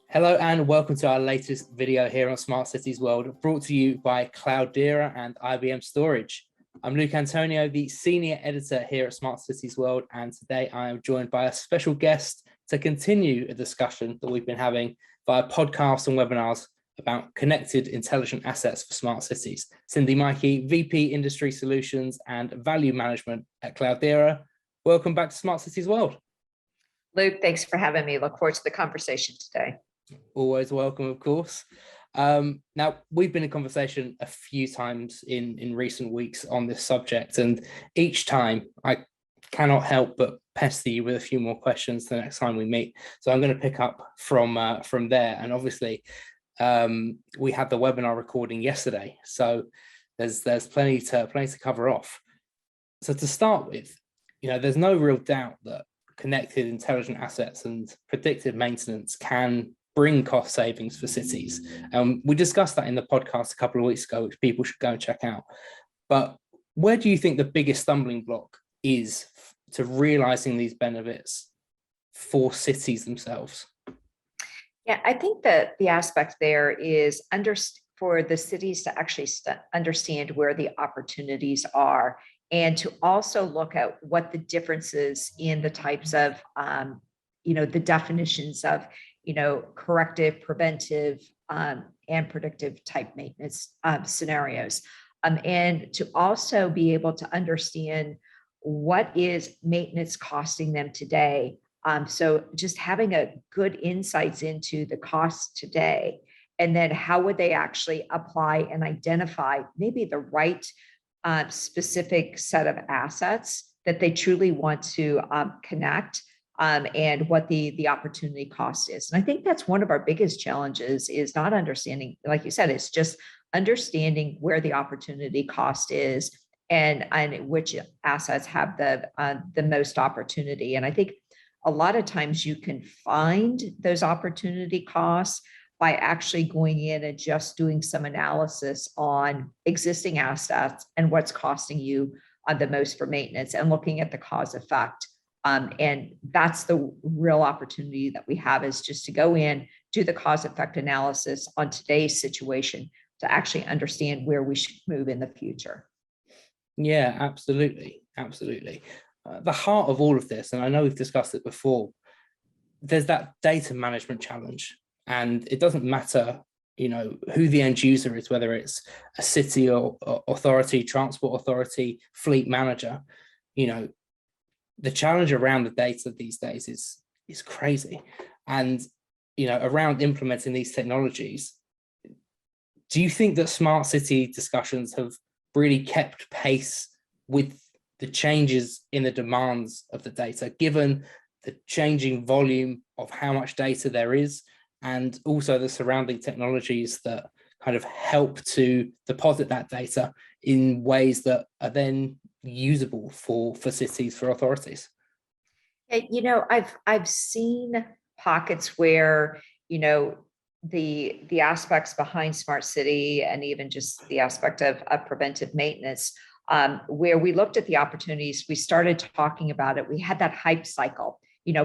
Hello and welcome to our latest video here on Smart Cities World, brought to you by Cloudera and IBM Storage. I'm Luke Antoniou, the Senior Editor here at Smart Cities World, and today I am joined by a special guest to continue a discussion that we've been having via podcasts and webinars about connected intelligent assets for smart cities. Cindy Maike, VP Industry Solutions and Value Management at Cloudera. Welcome back to Smart Cities World. Luke, thanks for having me. Look forward to the conversation today. Always welcome, of course. Now, we've been in conversation a few times in recent weeks on this subject, and each time I cannot help but pester you with a few more questions the next time we meet. So I'm going to pick up from there. And obviously, we had the webinar recording yesterday, so there's plenty to cover off. So to start with, there's no real doubt that connected intelligent assets and predictive maintenance can bring cost savings for cities. We discussed that in the podcast a couple of weeks ago, which people should go and check out. But where do you think the biggest stumbling block is to realizing these benefits for cities themselves? Yeah, I think that the aspect there is for the cities to actually understand where the opportunities are, and to also look at what the differences in the types of, the definitions of, corrective, preventive, and predictive type maintenance scenarios. And to also be able to understand what is maintenance costing them today. So just having a good insights into the costs today, and then how would they actually apply and identify maybe the right specific set of assets that they truly want to connect, and what the opportunity cost is. And I think that's one of our biggest challenges, is not understanding, like you said, it's just understanding where the opportunity cost is and which assets have the most opportunity. And I think a lot of times you can find those opportunity costs by actually going in and just doing some analysis on existing assets and what's costing you the most for maintenance, and looking at the cause effect. And that's the real opportunity that we have, is just to go in, do the cause effect analysis on today's situation to actually understand where we should move in the future. Yeah, absolutely. Absolutely. The heart of all of this, and I know we've discussed it before, there's that data management challenge. And it doesn't matter, who the end user is, whether it's a city or authority, transport authority, fleet manager. The challenge around the data these days is crazy. And, around implementing these technologies, do you think that smart city discussions have really kept pace with the changes in the demands of the data, given the changing volume of how much data there is, and also the surrounding technologies that kind of help to deposit that data in ways that are then usable for cities, for authorities? I've seen pockets where, the aspects behind smart city, and even just the aspect of preventive maintenance, where we looked at the opportunities, we started talking about it. We had that hype cycle,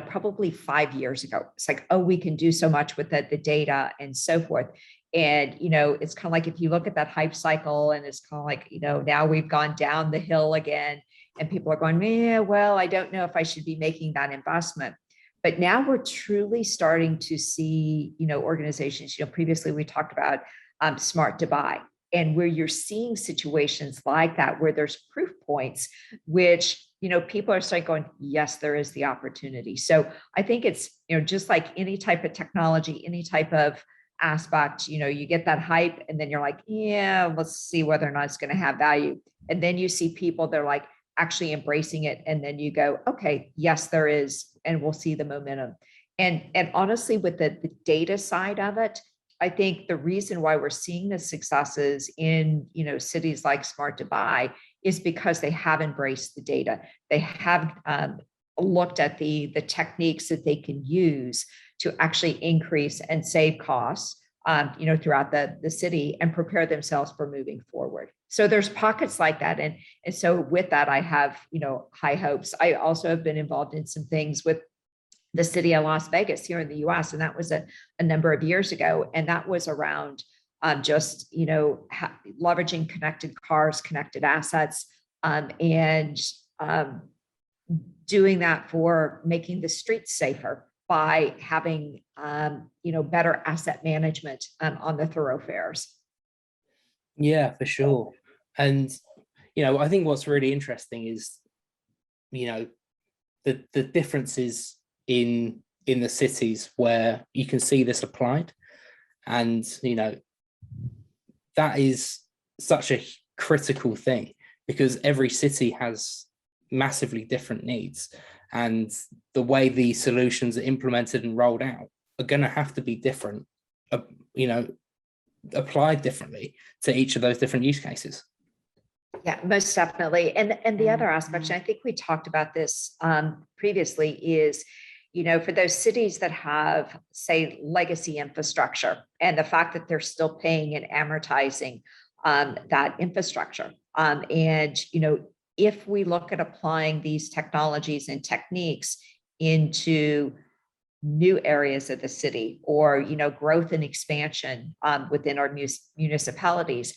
probably 5 years ago. It's like, oh, we can do so much with the data and so forth. And, it's kind of like, if you look at that hype cycle, and it's kind of like, now we've gone down the hill again, and people are going, yeah, well, I don't know if I should be making that investment. But now we're truly starting to see, organizations, previously we talked about smart to buy, and where you're seeing situations like that, where there's proof points, which, people are starting going, yes, there is the opportunity. So I think it's, just like any type of technology, any type of aspect, you get that hype, and then you're like, yeah, let's see whether or not it's going to have value. And then you see people, they're like actually embracing it. And then you go, okay, yes, there is. And we'll see the momentum. And honestly, with the data side of it, I think the reason why we're seeing the successes in, cities like Smart to Buy is because they have embraced the data. They have looked at the techniques that they can use to actually increase and save costs, throughout the city, and prepare themselves for moving forward. So there's pockets like that. And so with that, I have, high hopes. I also have been involved in some things with the city of Las Vegas here in the US. And that was a number of years ago. And that was around just, leveraging connected cars, connected assets, and doing that for making the streets safer by having, better asset management on the thoroughfares. Yeah, for sure. And, I think what's really interesting is, the differences in the cities where you can see this applied. And, that is such a critical thing, because every city has massively different needs, and the way the solutions are implemented and rolled out are going to have to be different, applied differently to each of those different use cases. Yeah, most definitely. And the other aspect, and I think we talked about this previously, is, for those cities that have, say, legacy infrastructure, and the fact that they're still paying and amortizing that infrastructure. And, if we look at applying these technologies and techniques into new areas of the city, or, growth and expansion within our municipalities,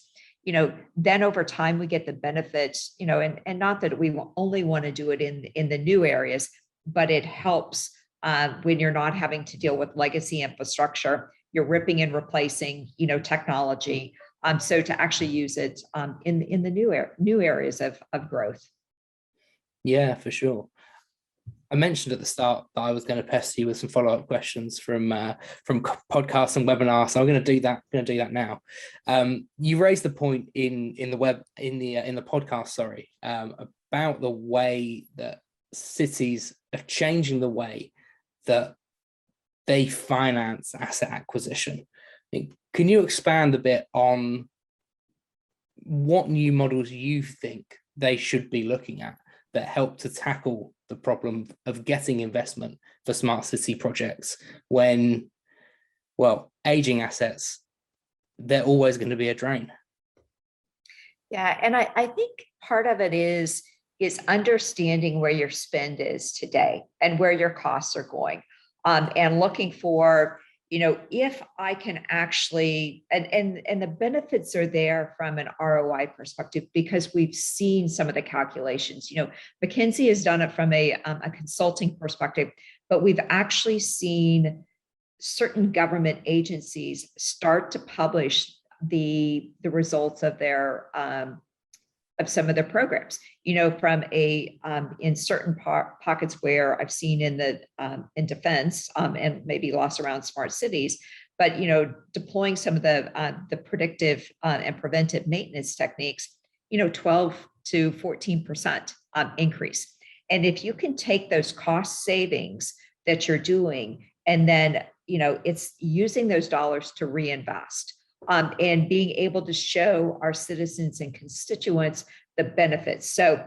then over time we get the benefits, and not that we only want to do it in the new areas, but it helps when you're not having to deal with legacy infrastructure, you're ripping and replacing, technology. So to actually use it in the new areas of growth. Yeah, for sure. I mentioned at the start that I was going to pester you with some follow-up questions from podcasts and webinars, so I'm going to do that. Now. You raised the point in the podcast, about the way that cities are changing the way that they finance asset acquisition. Can you expand a bit on what new models you think they should be looking at that help to tackle the problem of getting investment for smart city projects when, aging assets, they're always going to be a drain? Yeah, and I think part of it is understanding where your spend is today and where your costs are going, and looking for, if I can actually, and the benefits are there from an ROI perspective, because we've seen some of the calculations. McKinsey has done it from a consulting perspective, but we've actually seen certain government agencies start to publish the results of their of some of their programs, from in certain pockets where I've seen in defense, and maybe lost around smart cities, but, deploying some of the predictive and preventive maintenance techniques, 12 to 14% increase. And if you can take those cost savings that you're doing, and then, it's using those dollars to reinvest, and being able to show our citizens and constituents the benefits. So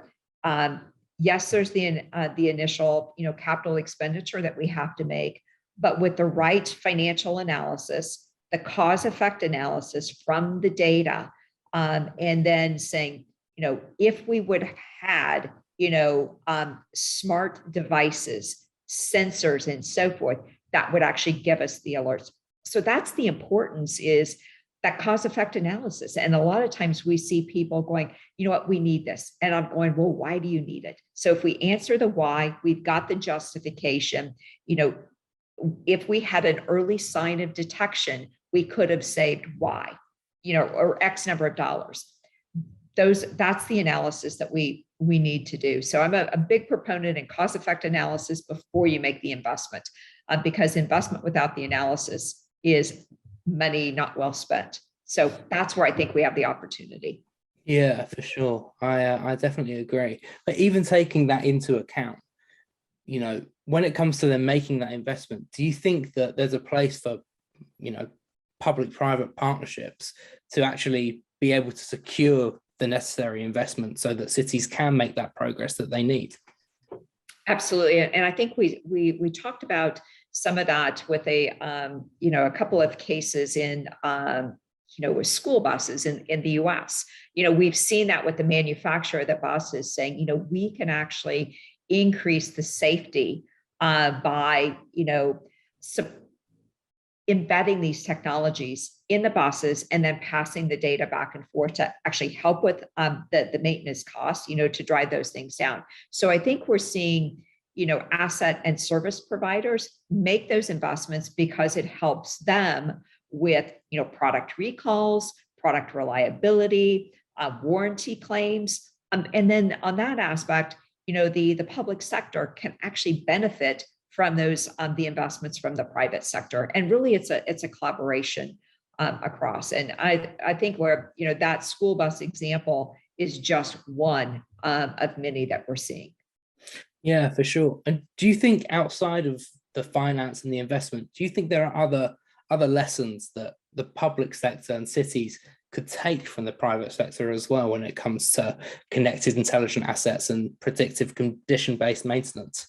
yes, there's the initial, capital expenditure that we have to make, but with the right financial analysis, the cause effect analysis from the data, and then saying, if we would have had, smart devices, sensors, and so forth, that would actually give us the alerts. So that's the importance, is that cause effect analysis. And a lot of times we see people going, what, we need this. And I'm going, well, why do you need it? So if we answer the why, we've got the justification. If we had an early sign of detection, we could have saved Y, or X number of dollars. That's the analysis that we need to do. So I'm a big proponent in cause effect analysis before you make the investment, because investment without the analysis is money not well spent. So that's where I think we have the opportunity. Yeah, for sure. I definitely agree. But even taking that into account, when it comes to them making that investment, do you think that there's a place for, public-private partnerships to actually be able to secure the necessary investment so that cities can make that progress that they need? Absolutely. And I think we talked about some of that with a couple of cases in, with school buses in the US. We've seen that with the manufacturer of the buses saying, we can actually increase the safety by, embedding these technologies in the buses and then passing the data back and forth to actually help with the maintenance costs, to drive those things down. So I think we're seeing, asset and service providers make those investments because it helps them with, product recalls, product reliability, warranty claims. And then on that aspect, the public sector can actually benefit from those the investments from the private sector, and really it's a collaboration across. And I think where that school bus example is just one of many that we're seeing. Yeah, for sure. And do you think outside of the finance and the investment, do you think there are other lessons that the public sector and cities could take from the private sector as well when it comes to connected intelligent assets and predictive condition-based maintenance?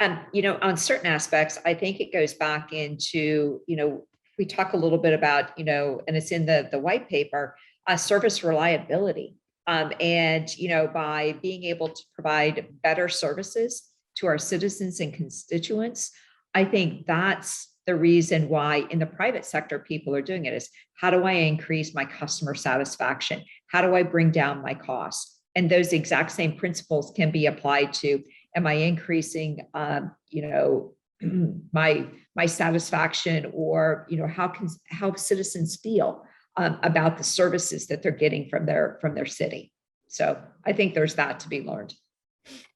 On certain aspects, I think it goes back into, we talk a little bit about, and it's in the white paper, service reliability. And, by being able to provide better services to our citizens and constituents, I think that's the reason why in the private sector, people are doing it is, how do I increase my customer satisfaction? How do I bring down my costs? And those exact same principles can be applied to, am I increasing, my satisfaction, or, how citizens feel about the services that they're getting from their city. So I think there's that to be learned.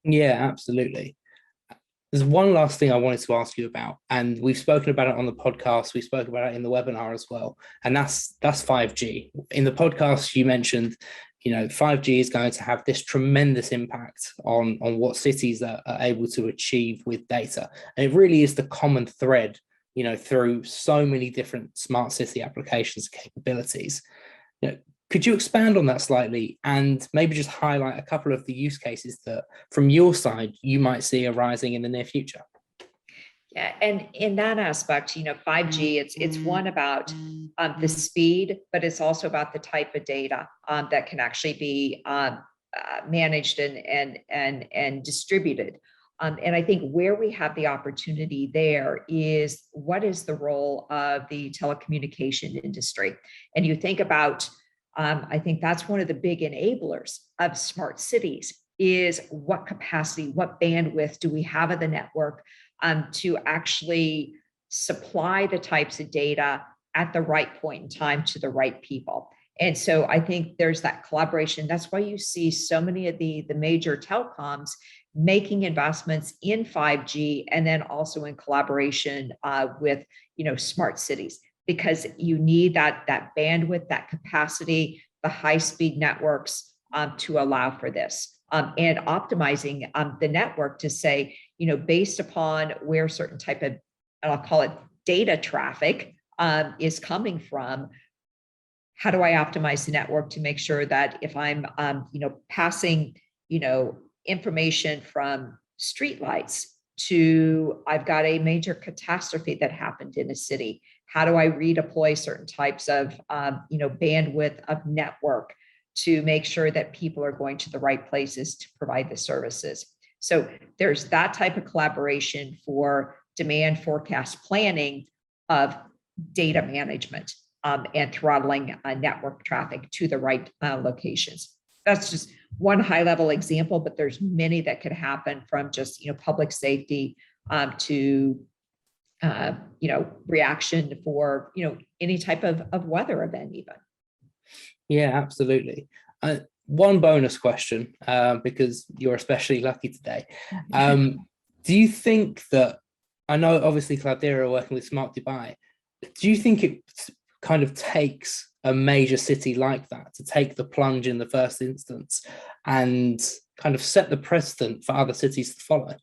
Yeah, absolutely. There's one last thing I wanted to ask you about, and we've spoken about it on the podcast. We spoke about it in the webinar as well, and that's 5G. In the podcast, you mentioned, 5G is going to have this tremendous impact on what cities are able to achieve with data. And it really is the common thread, through so many different smart city applications and capabilities. Could you expand on that slightly and maybe just highlight a couple of the use cases that from your side you might see arising in the near future? Yeah, and in that aspect, 5G, it's one about the speed, but it's also about the type of data that can actually be managed and distributed. And I think where we have the opportunity there is, what is the role of the telecommunication industry? And you think about, I think that's one of the big enablers of smart cities, is what capacity, what bandwidth do we have of the network to actually supply the types of data at the right point in time to the right people. And so I think there's that collaboration. That's why you see so many of the major telecoms making investments in 5G, and then also in collaboration with smart cities, because you need that bandwidth, that capacity, the high-speed networks to allow for this, and optimizing the network to say, based upon where certain type of, and I'll call it data traffic is coming from, how do I optimize the network to make sure that if I'm passing information from streetlights to, I've got a major catastrophe that happened in a city, how do I redeploy certain types of bandwidth of network to make sure that people are going to the right places to provide the services? So there's that type of collaboration for demand forecast planning of data management and throttling network traffic to the right locations. That's just one high-level example, but there's many that could happen, from just public safety to reaction for any type of weather event even. Yeah, absolutely. One bonus question, because you're especially lucky today. Do you think that, I know obviously Cloudera are working with Smart Dubai, do you think it kind of takes a major city like that to take the plunge in the first instance and kind of set the precedent for other cities to follow?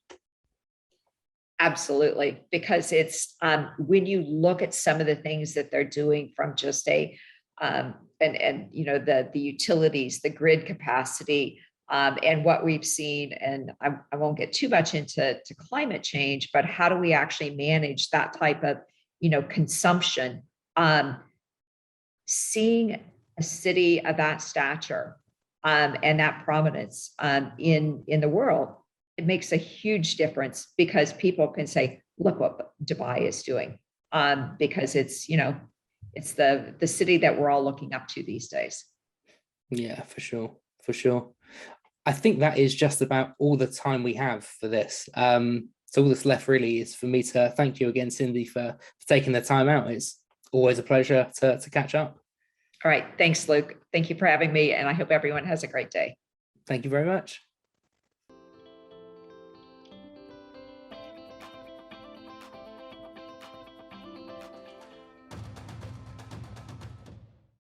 Absolutely, because it's when you look at some of the things that they're doing from just the utilities, the grid capacity, and what we've seen, and I won't get too much into climate change, but how do we actually manage that type of consumption? Seeing a city of that stature and that prominence in the world, it makes a huge difference because people can say, look what Dubai is doing. Because it's, it's the city that we're all looking up to these days. Yeah, for sure. For sure. I think that is just about all the time we have for this. So all that's left really is for me to thank you again, Cindy, for taking the time out. It's always a pleasure to catch up. All right. Thanks, Luke. Thank you for having me. And I hope everyone has a great day. Thank you very much.